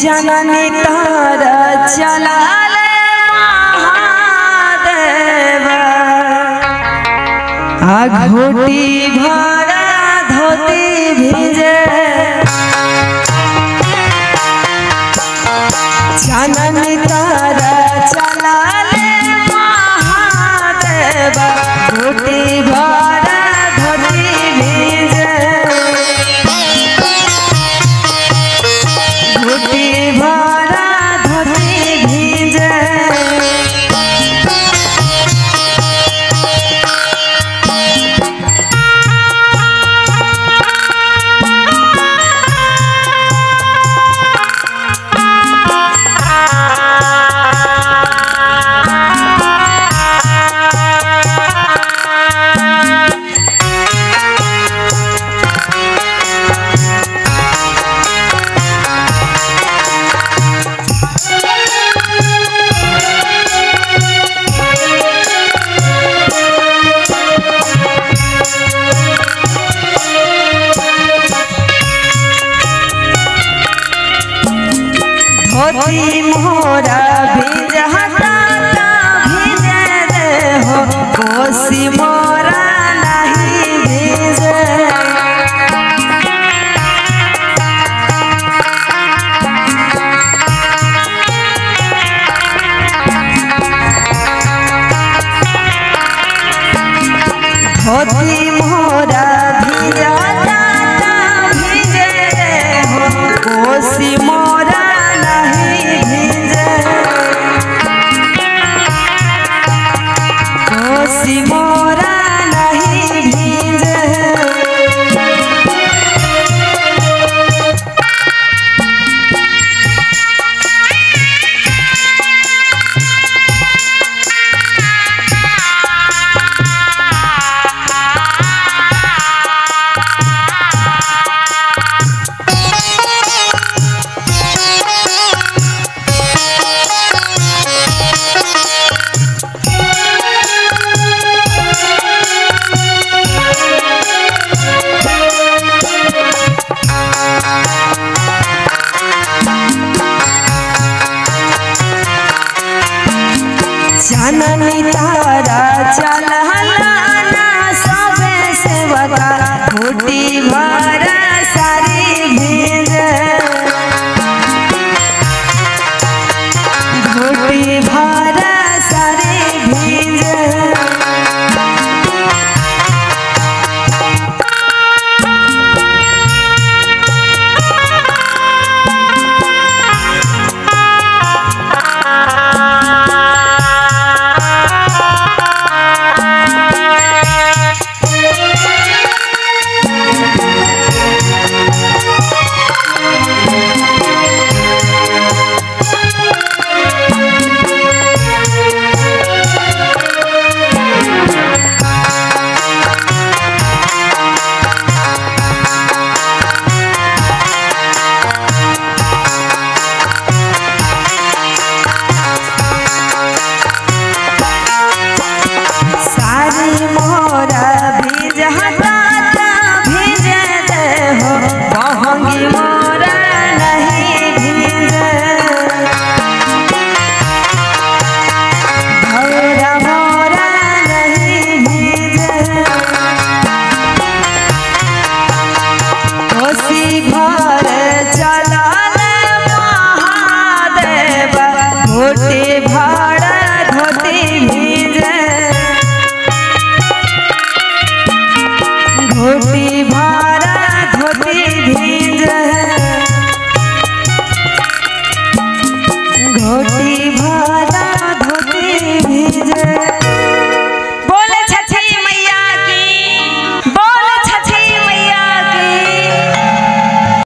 जननी तारा चलाले महादेव घोटी भरा धोती भिजे जननी तारा चलाले महादेव घोटी भरा धोती भिजे घोटी भरा धोती भिजे धोती मोरा भिजहता भिजे रे हो कोसी मोरा नहीं भिजे धोती मोरा भिजहता भिजे रे हो कोसी मोरा कोसी मोरा नहीं भीजे जननी तारा चलहला सबे सेवका घोटी भरा